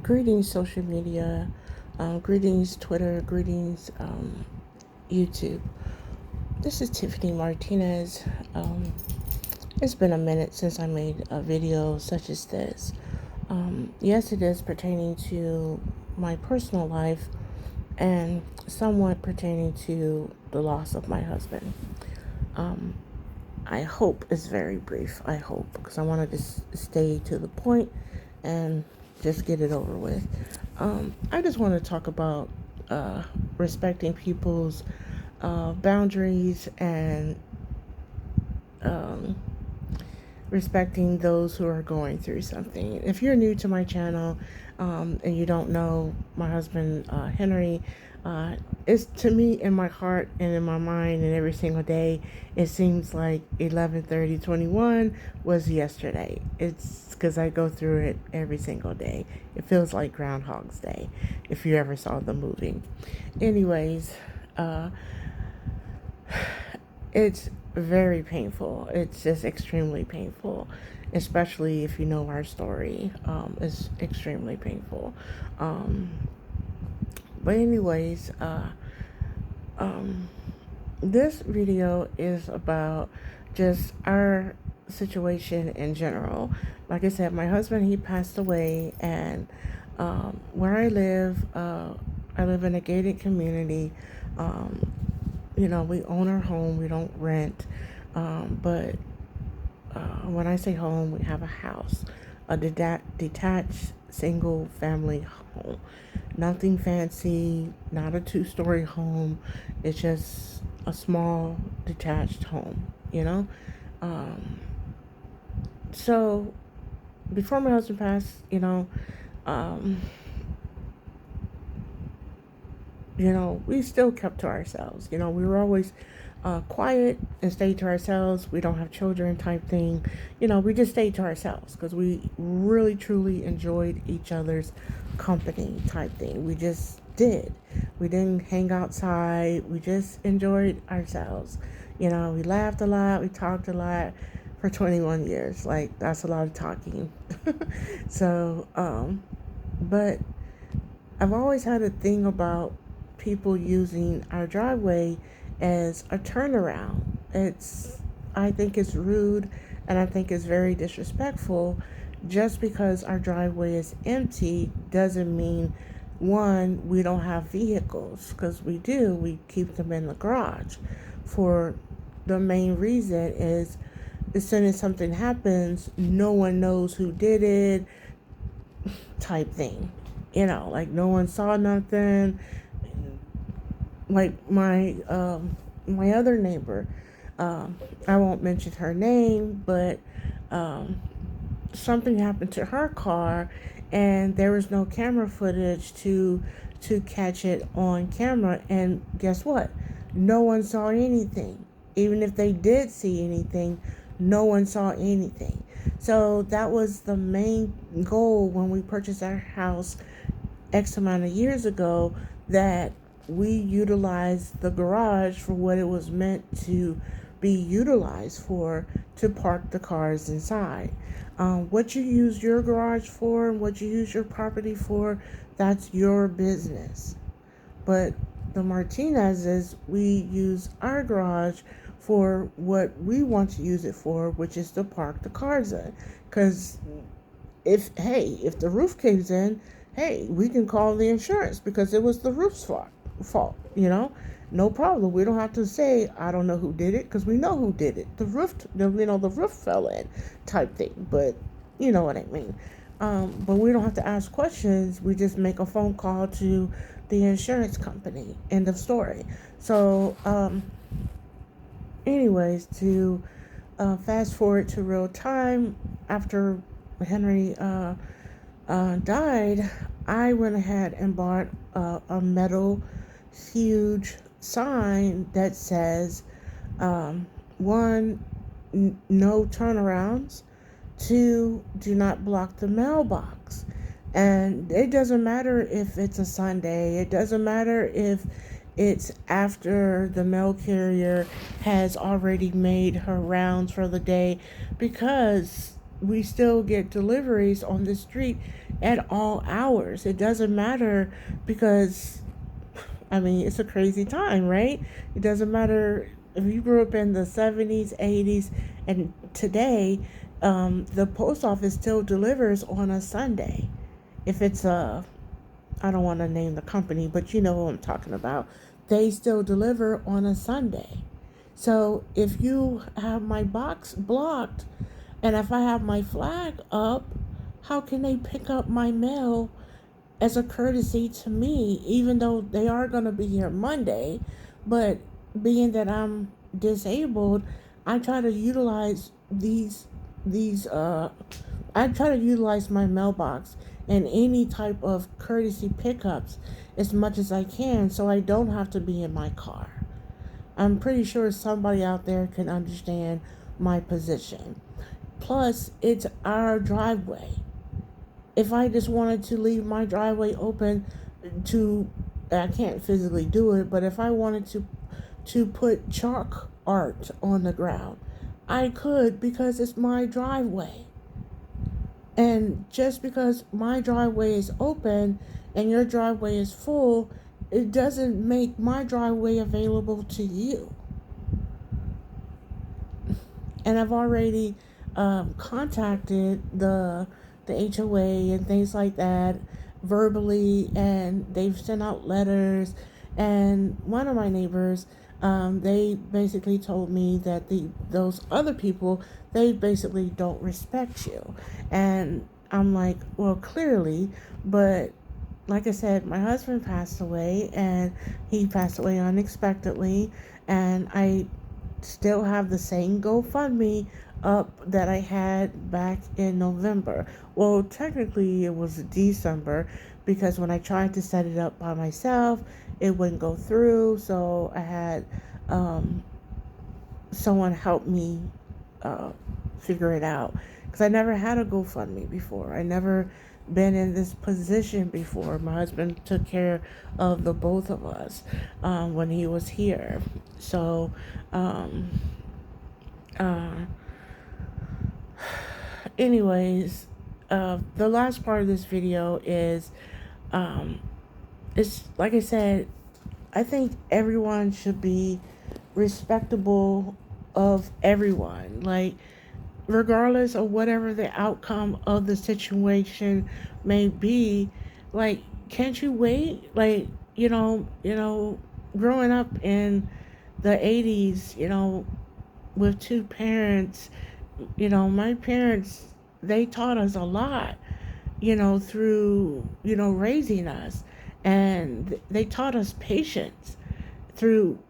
Greetings, social media. Greetings, Twitter. Greetings, YouTube. This is Tiffany Martinez. It's been a minute since I made a video such as this. Yes, it is pertaining to my personal life and somewhat pertaining to the loss of my husband. Um, I hope it's very brief. I hope, because I want to just stay to the point and just get it over with. I just want to talk about respecting people's boundaries and um, respecting those who are going through something. If you're new to my channel and you don't know my husband, Henry, it's to me in my heart and in my mind and every single day, it seems like 11/30/21 was yesterday. It's because I go through it every single day. It feels like Groundhog's Day, if you ever saw the movie. Anyways, uh, it's very painful. It's just extremely painful, especially if you know our story. It's extremely painful. Um, but anyways, um, this video is about just our situation in general. Like I said, my husband, he passed away, and where I live in a gated community. Um, we own our home. We don't rent. But when I say home, we have a house, a detached single family home. Nothing fancy, not a two-story home. It's just a small detached home, you know? Um, so before my husband passed, um, we still kept to ourselves. We were always quiet and stayed to ourselves. We don't have children type thing. We just stayed to ourselves because we really, truly enjoyed each other's company type thing. We just did. We didn't hang outside. We just enjoyed ourselves. We laughed a lot. We talked a lot for 21 years. Like, that's a lot of talking. So, but I've always had a thing about people using our driveway as a turnaround. I think it's rude, and I think it's very disrespectful. Just because our driveway is empty doesn't mean, one, we don't have vehicles, because we do. We keep them in the garage. For the main reason is, as soon as something happens, no one knows who did it, type thing. Like, no one saw nothing. Like my other neighbor, I won't mention her name, but um, something happened to her car, and there was no camera footage to catch it on camera. And guess what? No one saw anything. Even if they did see anything, no one saw anything. So that was the main goal when we purchased our house X amount of years ago, that we utilized the garage for what it was meant to be utilized for, to park the cars inside. What you use your garage for, what you use your property for, that's your business. But the Martinezes, we use our garage for what we want to use it for, which is to park the cars in. Because if the roof caves in, hey, we can call the insurance because it was the roof's fault. No problem. We don't have to say, I don't know who did it, because we know who did it. The roof fell in type thing. But you know what I mean. But we don't have to ask questions. We just make a phone call to the insurance company. End of story. So, anyways, to fast forward to real time, after Henry died, I went ahead and bought a metal huge sign that says, one, no turnarounds, two, do not block the mailbox. And it doesn't matter if it's a Sunday, it doesn't matter if it's after the mail carrier has already made her rounds for the day, because we still get deliveries on the street at all hours. It doesn't matter because, I mean, it's a crazy time, right? It doesn't matter if you grew up in the 70s, 80s, and today, the post office still delivers on a Sunday. If it's a, I don't want to name the company, but you know what I'm talking about. They still deliver on a Sunday. So if you have my box blocked and if I have my flag up, how can they pick up my mail as a courtesy to me, even though they are going to be here Monday? But being that I'm disabled, I try to utilize these I try to utilize my mailbox and any type of courtesy pickups as much as I can so I don't have to be in my car. I'm pretty sure somebody out there can understand my position. Plus, it's our driveway. If I just wanted to leave my driveway open to, I can't physically do it, but if I wanted to put chalk art on the ground, I could because it's my driveway. And just because my driveway is open and your driveway is full, it doesn't make my driveway available to you. And I've already contacted the HOA and things like that verbally, and they've sent out letters. And one of my neighbors, they basically told me that those other people, they basically don't respect you. And I'm like, well, clearly, but like I said, my husband passed away, and he passed away unexpectedly, and I still have the same GoFundMe up that I had back in November. Well, technically it was December because when I tried to set it up by myself, it wouldn't go through. So I had someone help me uh, figure it out because I never had a GoFundMe before. I never been in this position before. My husband took care of the both of us when he was here. So, um, uh, anyways, the last part of this video is, um, it's like I said, I think everyone should be respectable of everyone. Like, regardless of whatever the outcome of the situation may be, like, can't you wait? Like, growing up in the 80s, with two parents, my parents, they taught us a lot, through, raising us. And they taught us patience through,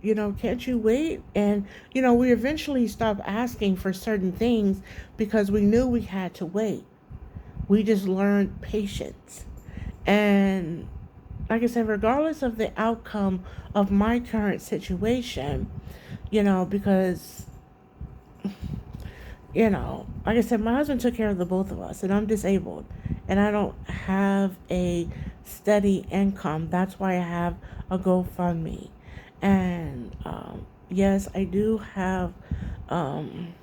can't you wait? And, we eventually stopped asking for certain things because we knew we had to wait. We just learned patience. And like I said, regardless of the outcome of my current situation, because, like I said, my husband took care of the both of us, and I'm disabled, and I don't have a steady income. That's why I have a GoFundMe. And yes, I do have um,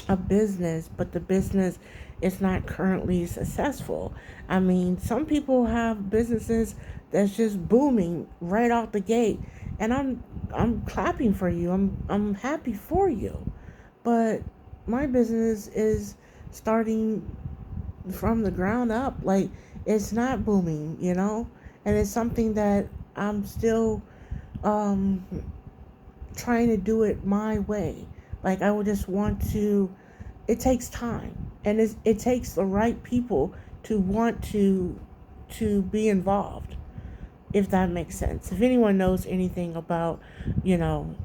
a business, but the business is not currently successful. I mean, some people have businesses that's just booming right out the gate, and I'm clapping for you. I'm happy for you. But my business is starting from the ground up. Like, it's not booming, and it's something that I'm still um trying to do it my way. Like, I would just want to, it takes time, and it takes the right people to want to be involved, if that makes sense. If anyone knows anything about, you know,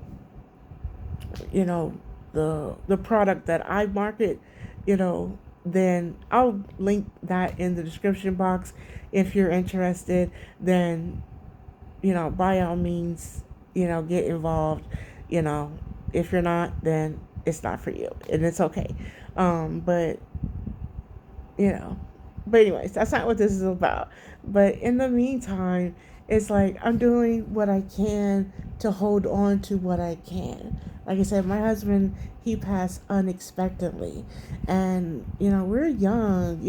you know, the product that I market, then I'll link that in the description box. If you're interested, then, by all means, get involved. You know, if you're not, then it's not for you, and it's okay. But you know, but anyways, that's not what this is about. But in the meantime, it's like I'm doing what I can to hold on to what I can. Like I said, my husband, he passed unexpectedly. And, we're young,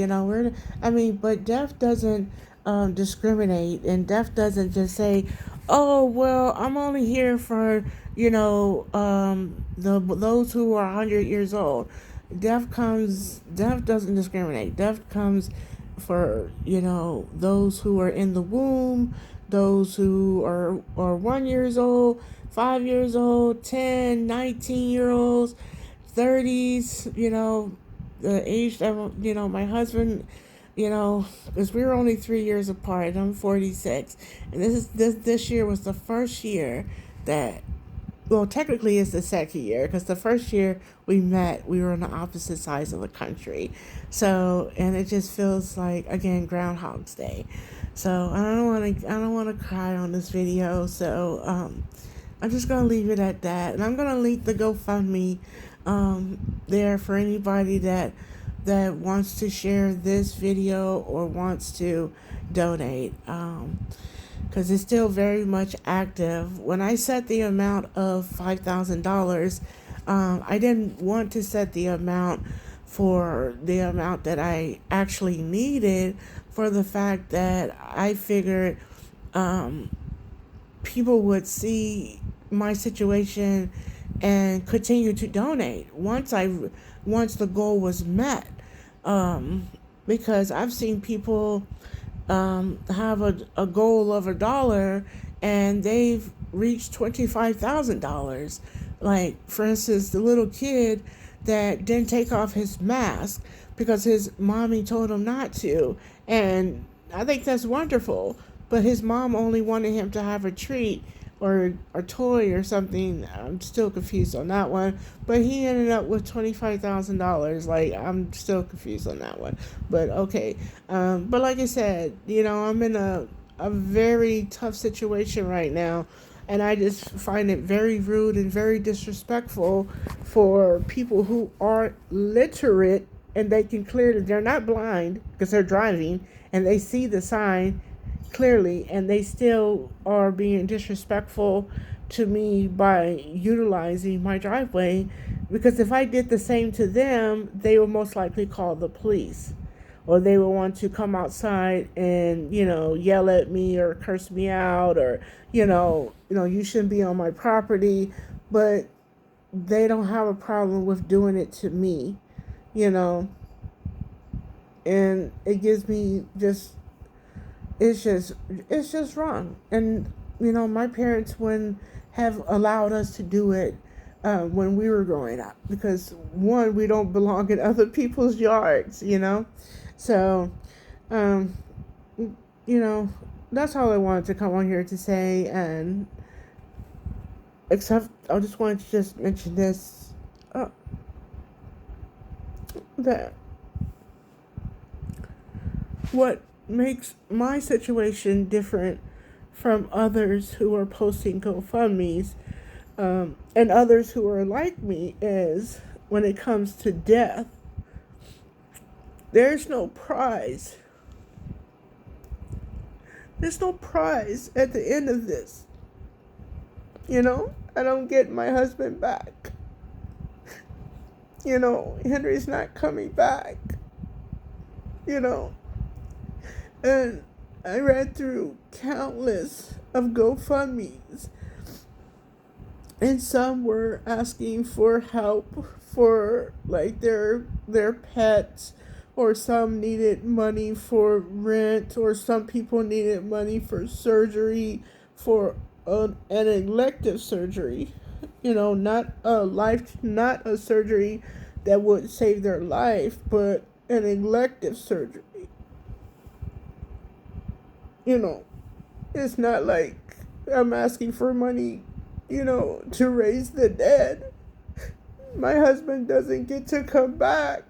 but death doesn't discriminate, and death doesn't just say, oh, well, I'm only here for, those who are 100 years old. Death doesn't discriminate. Death comes for, those who are in the womb, those who are 1 years old, 5 years old, 10, 19 year olds, 30s, the age that, my husband, because we were only 3 years apart. I'm 46, and this year was the first year that, well, technically it's the second year, because the first year we met, we were on the opposite sides of the country. So, and it just feels like, again, Groundhog's Day. So I don't want to cry on this video. So I'm just gonna leave it at that, and I'm gonna link the GoFundMe there for anybody that wants to share this video or wants to donate. Because it's still very much active. When I set the amount of $5,000, I didn't want to set the amount for the amount that I actually needed, for the fact that I figured people would see my situation and continue to donate once the goal was met. Because I've seen people have a goal of $1 and they've reached $25,000. Like, for instance, the little kid that didn't take off his mask because his mommy told him not to. And I think that's wonderful. But his mom only wanted him to have a treat or a toy or something. I'm still confused on that one. But he ended up with $25,000. Like, I'm still confused on that one. But okay. But like I said, I'm in a very tough situation right now. And I just find it very rude and very disrespectful for people who are literate, and they can clearly, they're not blind because they're driving and they see the sign clearly, and they still are being disrespectful to me by utilizing my driveway. Because if I did the same to them, they would most likely call the police, or they will want to come outside and, yell at me or curse me out, or, you shouldn't be on my property. But they don't have a problem with doing it to me, and it gives me it's just wrong. And, my parents wouldn't have allowed us to do it when we were growing up, because one, we don't belong in other people's yards, So, that's all I wanted to come on here to say. And except I just wanted to just mention this, that what makes my situation different from others who are posting GoFundMes, and others who are like me, is when it comes to death, there's no prize. There's no prize at the end of this. I don't get my husband back. Henry's not coming back. And I read through countless of GoFundMes, and some were asking for help for, like, their pets, or some needed money for rent, or some people needed money for surgery, for an elective surgery, not a surgery that would save their life, but an elective surgery. It's not like I'm asking for money, to raise the dead. My husband doesn't get to come back,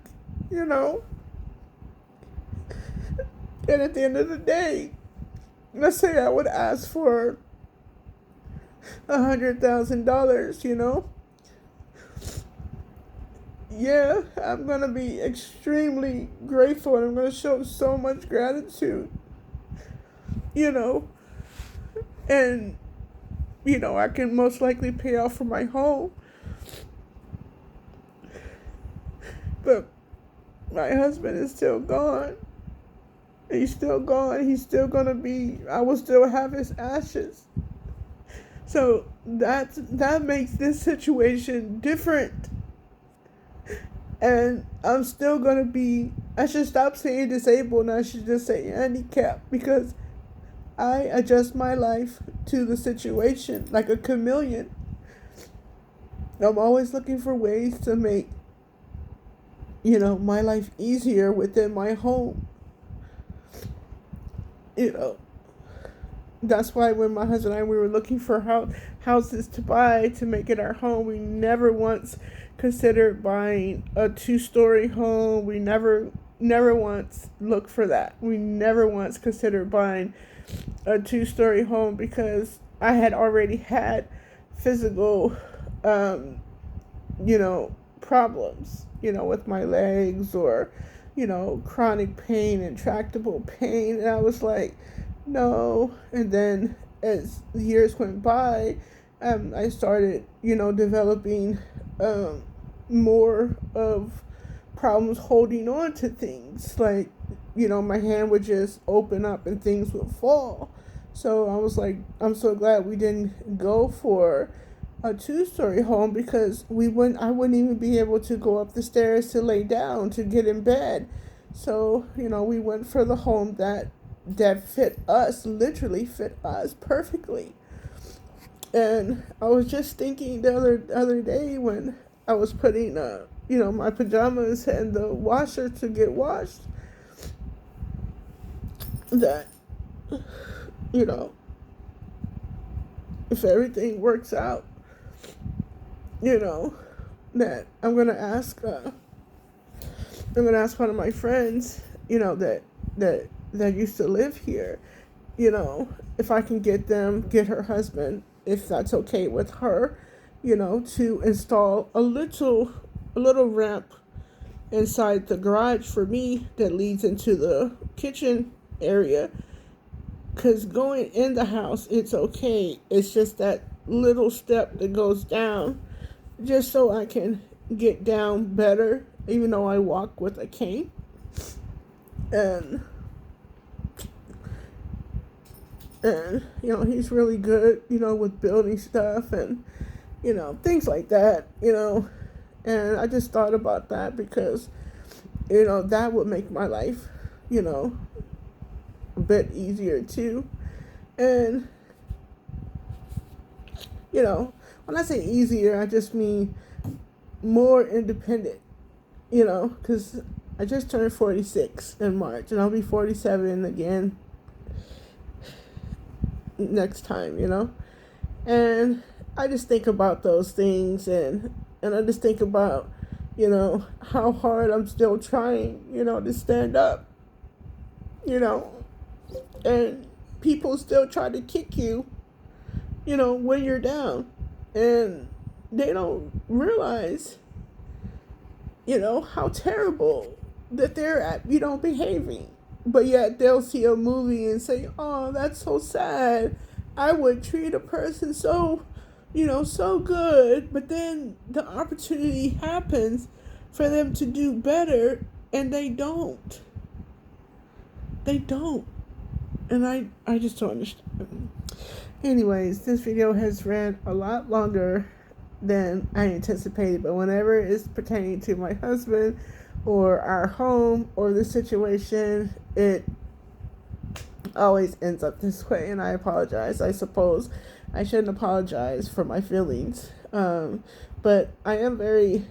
And at the end of the day, let's say I would ask for $100,000, Yeah, I'm going to be extremely grateful, and I'm going to show so much gratitude, And, I can most likely pay off for my home. But my husband is still gone. He's still gone. He's still going to be, I will still have his ashes. So that makes this situation different. And I'm still going to be, I should stop saying disabled and I should just say handicapped, because I adjust my life to the situation like a chameleon. I'm always looking for ways to make, my life easier within my home. That's why when my husband and I, we were looking for houses to buy to make it our home, we never once considered buying a 2-story home. We never once looked for that. We never once considered buying a 2-story home, because I had already had physical, problems, with my legs, or, chronic pain, intractable pain. And I was like, no. And then as years went by, I started, developing more of problems holding on to things. Like, my hand would just open up and things would fall. So I was like, I'm so glad we didn't go for a 2-story home, because I wouldn't even be able to go up the stairs to lay down to get in bed. So, we went for the home that fit us, literally fit us perfectly. And I was just thinking the other day when I was putting my pajamas in the washer to get washed, that if everything works out, that I'm gonna ask one of my friends, that used to live here, if I can get her husband, if that's okay with her, to install a little ramp inside the garage for me that leads into the kitchen area. Because going in the house, it's okay. It's just that little step that goes down, just so I can get down better, even though I walk with a cane. And he's really good, with building stuff and, things like that, And I just thought about that because, that would make my life, a bit easier too. And, when I say easier, I just mean more independent, because I just turned 46 in March, and I'll be 47 again next time, And I just think about those things, and I just think about, how hard I'm still trying, to stand up, and people still try to kick you, when you're down, and they don't realize, how terrible that they're at, behaving. But yet they'll see a movie and say, oh, that's so sad. I would treat a person so, so good. But then the opportunity happens for them to do better, and they don't. They don't. And I just don't understand. Anyways, this video has ran a lot longer than I anticipated. But whenever it's pertaining to my husband or our home or the situation, it always ends up this way, and I apologize. I suppose I shouldn't apologize for my feelings, but I am very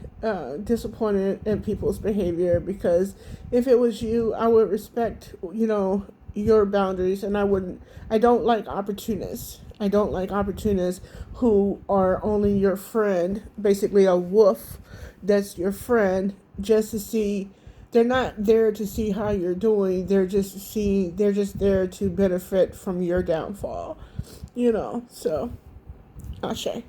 disappointed in people's behavior, because if it was you, I would respect, your boundaries, and I don't like opportunists. I don't like opportunists who are only your friend, basically a wolf that's your friend, just to see. They're not there to see how you're doing. They're just there to benefit from your downfall. So, Ashe.